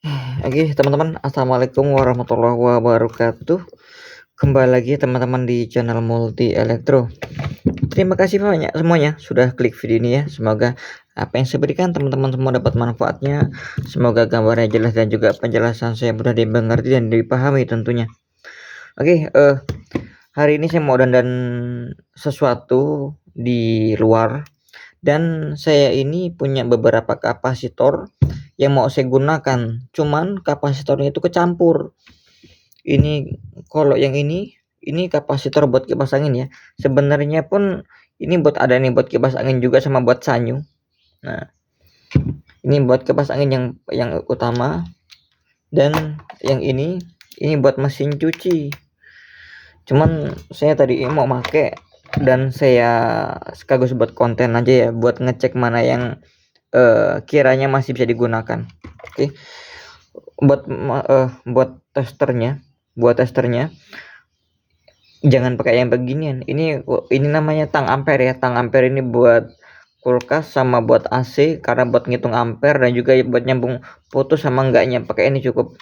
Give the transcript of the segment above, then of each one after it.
Oke teman-teman, assalamualaikum warahmatullahi wabarakatuh. Kembali lagi teman-teman di channel Multi Elektro. Terima kasih banyak semuanya sudah klik video ini ya. Semoga apa yang saya berikan teman-teman semua dapat manfaatnya. Semoga gambarnya jelas dan juga penjelasan saya mudah dimengerti dan dipahami tentunya. Oke, hari ini saya mau dandan sesuatu di luar, dan saya ini punya beberapa kapasitor yang mau saya gunakan, cuman kapasitornya itu kecampur. Ini kalau yang ini kapasitor buat kipas angin ya. Sebenarnya pun ini buat ada nih buat kipas angin juga sama buat sanyu. Nah, ini buat kipas angin yang utama, dan yang ini buat mesin cuci. Cuman saya tadi mau pakai dan saya sekaligus buat konten aja ya, buat ngecek mana yang kiranya masih bisa digunakan. Oke. Buat testernya jangan pakai yang beginian. Ini namanya tang ampere ya. Tang ampere ini buat kulkas sama buat AC, karena buat ngitung ampere dan juga buat nyambung putus sama enggaknya pakai ini cukup.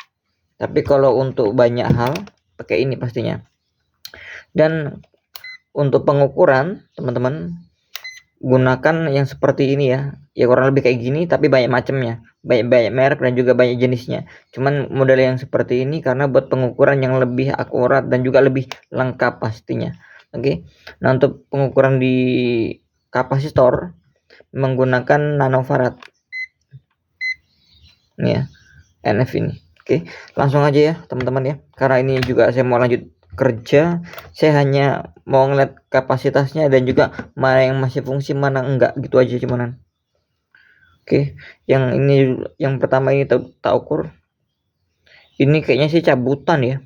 Tapi kalau untuk banyak hal pakai ini pastinya. Dan untuk pengukuran teman-teman gunakan yang seperti ini ya kurang lebih kayak gini, tapi banyak macamnya, banyak merek dan juga banyak jenisnya. Cuman model yang seperti ini karena buat pengukuran yang lebih akurat dan juga lebih lengkap pastinya. Oke. Nah, untuk pengukuran di kapasitor menggunakan nanofarad ini ya, NF ini. Oke, langsung aja ya teman-teman ya, karena ini juga saya mau lanjut kerja, saya hanya mau ngeliat kapasitasnya dan juga mana yang masih fungsi mana enggak, gitu aja cumanan. Oke, yang ini yang pertama ini tak ukur. Ini kayaknya sih cabutan ya.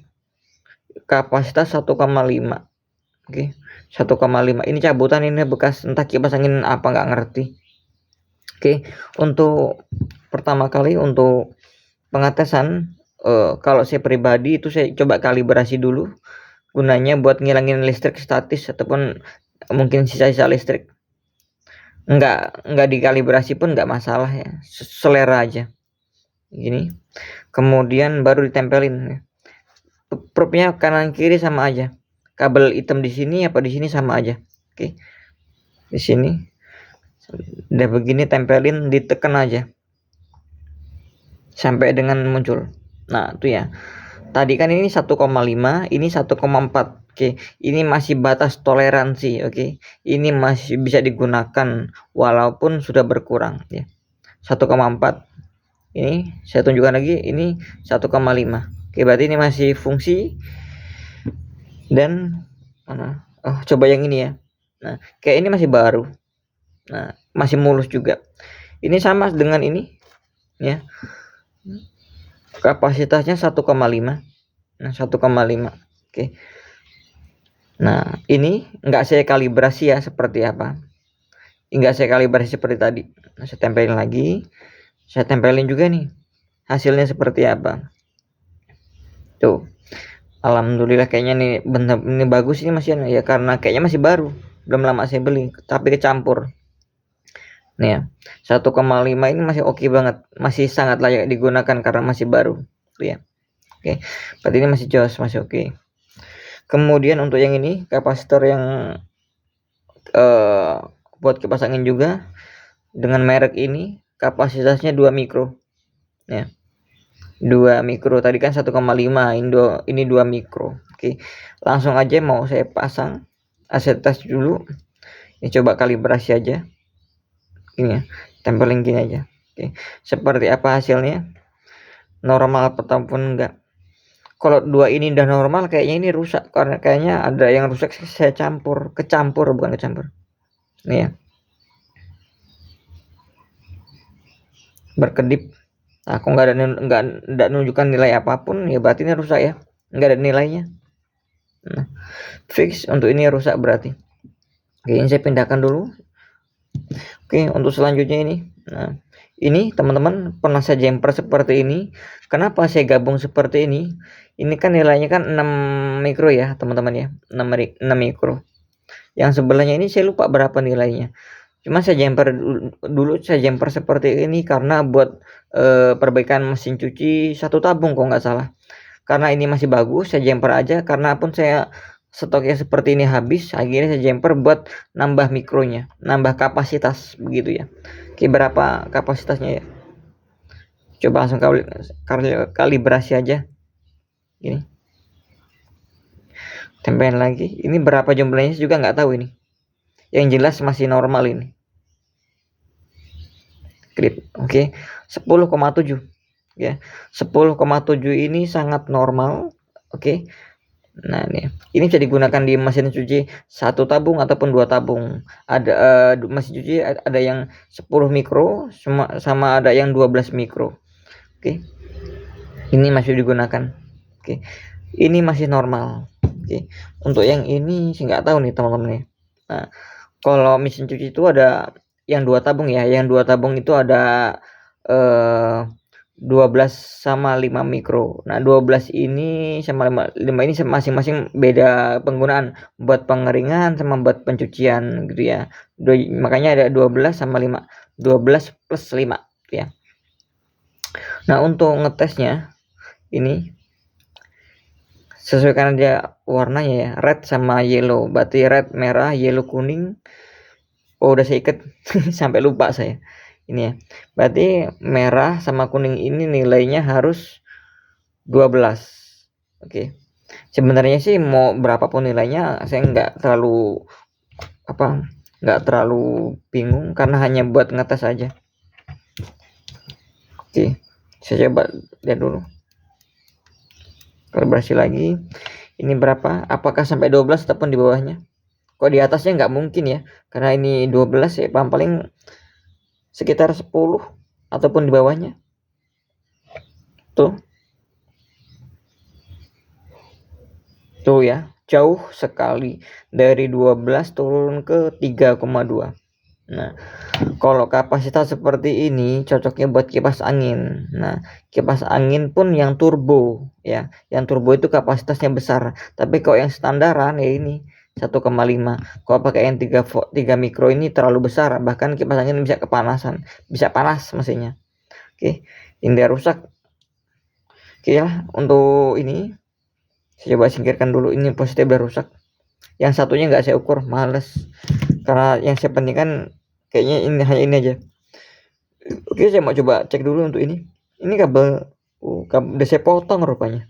Kapasitas 1,5. Oke, 1,5. Ini cabutan, ini bekas entah kipas angin apa nggak ngerti. Oke, untuk pertama kali untuk pengetesan, kalau saya pribadi itu saya coba kalibrasi dulu, gunanya buat ngilangin listrik statis ataupun mungkin sisa-sisa listrik. Enggak dikalibrasi pun enggak masalah ya, selera aja gini. Kemudian baru ditempelin. Probe-nya kanan kiri sama aja, kabel hitam di sini apa di sini sama aja. Oke, di sini udah begini, tempelin, ditekan aja sampai dengan muncul. Nah itu ya, tadi kan ini 1,5, ini 1,4. Oke, ini masih batas toleransi. Oke, ini masih bisa digunakan walaupun sudah berkurang ya. 1,4. Ini saya tunjukkan lagi, ini 1,5. Oke, berarti ini masih fungsi. Dan coba yang ini ya. Nah, kayak ini masih baru. Nah, masih mulus juga. Ini sama dengan ini ya. Kapasitasnya 1,5. Nah, 1,5. Oke. Nah, ini enggak saya kalibrasi ya seperti apa. Enggak saya kalibrasi seperti tadi. Nah, saya tempelin lagi. Saya tempelin juga nih. Hasilnya seperti apa. Tuh. Alhamdulillah kayaknya nih bener ini bagus ini masih ya, karena kayaknya masih baru. Belum lama saya beli, tapi kecampur. Nih ya. 1,5 ini masih oke banget. Masih sangat layak digunakan karena masih baru. Tuh ya. Oke. Berarti ini masih jos, masih oke. Kemudian untuk yang ini kapasitor yang buat kipas angin juga dengan merek ini, kapasitasnya 2 mikro ya. 2 mikro, tadi kan 1,5, ini 2 mikro. Oke, langsung aja mau saya pasang, saya tes dulu. Ini coba kalibrasi aja ini ya, tempelin gini aja. Oke, seperti apa hasilnya, normal ataupun enggak. Kalau 2 ini udah normal, kayaknya ini rusak, karena kayaknya ada yang rusak. Saya kecampur bukan kecampur. Nih ya, berkedip. Aku nggak nunjukkan nilai apapun ya, berarti ini rusak ya, nggak ada nilainya. Nah, fix untuk ini rusak berarti. Oke, ini saya pindahkan dulu. Oke, untuk selanjutnya ini. Nah, ini teman-teman pernah saya jumper seperti ini. Kenapa saya gabung seperti ini? Ini kan nilainya kan 6 mikro ya teman-teman ya, 6 mikro. Yang sebelahnya ini saya lupa berapa nilainya. Cuma saya jumper dulu saya jumper seperti ini karena buat perbaikan mesin cuci 1 tabung kalau nggak salah. Karena ini masih bagus saya jumper aja, karena pun saya stoknya seperti ini habis, akhirnya saya jumper buat nambah mikronya, nambah kapasitas begitu ya. Oke, berapa kapasitasnya ya? Coba langsung kalibrasi aja. Gini. Tempelin lagi. Ini berapa jumlahnya juga nggak tahu ini. Yang jelas masih normal ini. Klip. Oke. 10,7 ya. 10,7 ini sangat normal. Oke. Nah, ini bisa digunakan di mesin cuci 1 tabung ataupun 2 tabung. Ada mesin cuci ada yang 10 mikro sama ada yang 12 mikro. Oke. Ini masih digunakan. Oke. Ini masih normal. Oke. Untuk yang ini sih nggak tahu nih teman-teman ya. Nah, kalau mesin cuci itu ada yang 2 tabung ya. Yang 2 tabung itu ada 12 sama 5 mikro. Nah, 12 ini sama 5 ini masing-masing beda penggunaan, buat pengeringan sama buat pencucian gitu ya. Makanya ada 12 sama 5. 12 plus 5 ya. Nah, untuk ngetesnya ini sesuaikan aja warnanya ya, red sama yellow. Berarti red merah, yellow kuning. Oh, udah saya ikat sampai lupa saya. Ini ya. Berarti merah sama kuning ini nilainya harus 12. Oke. Sebenarnya sih mau berapapun nilainya saya nggak terlalu bingung karena hanya buat ngetes aja. Oke. Saya coba lihat dulu. Kalibrasi lagi. Ini berapa? Apakah sampai 12 ataupun di bawahnya? Kok di atasnya nggak mungkin ya? Karena ini 12 ya, paling sekitar 10 ataupun di bawahnya. Tuh. Tuh ya, jauh sekali. Dari 12 turun ke 3,2. Nah, kalau kapasitas seperti ini cocoknya buat kipas angin. Nah, kipas angin pun yang turbo ya. Yang turbo itu kapasitasnya besar. Tapi kalau yang standaran ya ini 1,5. Kalau pakai yang 3 mikro ini terlalu besar, bahkan kipas angin bisa kepanasan, bisa panas mesinnya. Oke, ini dia rusak. Oke ya, untuk ini saya coba singkirkan dulu. Ini positif udah rusak. Yang satunya nggak saya ukur, males. Karena yang saya pentingkan kayaknya ini hanya ini aja. Oke, saya mau coba cek dulu untuk ini. Ini kabel udah saya potong rupanya.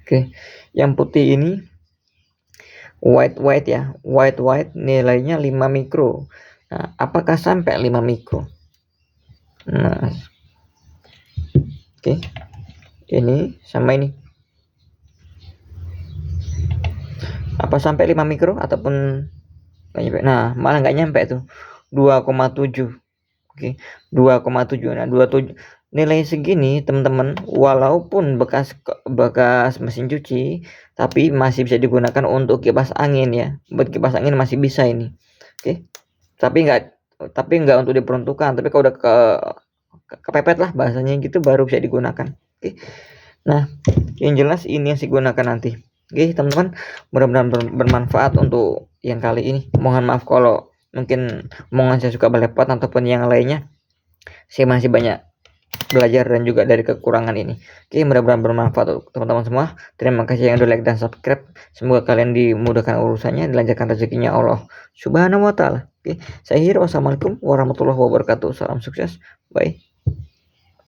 Oke, yang putih ini white ya. White nilainya 5 mikro. Nah, apakah sampai 5 mikro? Nah. Oke. Ini sama ini. Apa sampai 5 mikro ataupun nah, malah nggak nyampe tuh. 2,7. Oke, 2,7. Nah, 27 nilai segini teman-teman, walaupun bekas mesin cuci, tapi masih bisa digunakan untuk kipas angin ya. Buat kipas angin masih bisa ini. Oke. Tapi nggak untuk diperuntukkan, tapi kalau udah kepepet lah bahasanya gitu baru bisa digunakan. Oke. Nah, yang jelas ini yang saya gunakan nanti. Oke, teman-teman, mudah-mudahan bermanfaat untuk yang kali ini. Mohon maaf kalau mungkin omongan saya suka belepotan ataupun yang lainnya. Saya masih banyak belajar dan juga dari kekurangan ini. Oke, mudah-mudahan bermanfaat untuk teman-teman semua. Terima kasih yang udah like dan subscribe. Semoga kalian dimudahkan urusannya, dilancarkan rezekinya Allah Subhanahu wa taala. Oke, saya akhiri. Wassalamualaikum warahmatullahi wabarakatuh. Salam sukses. Bye.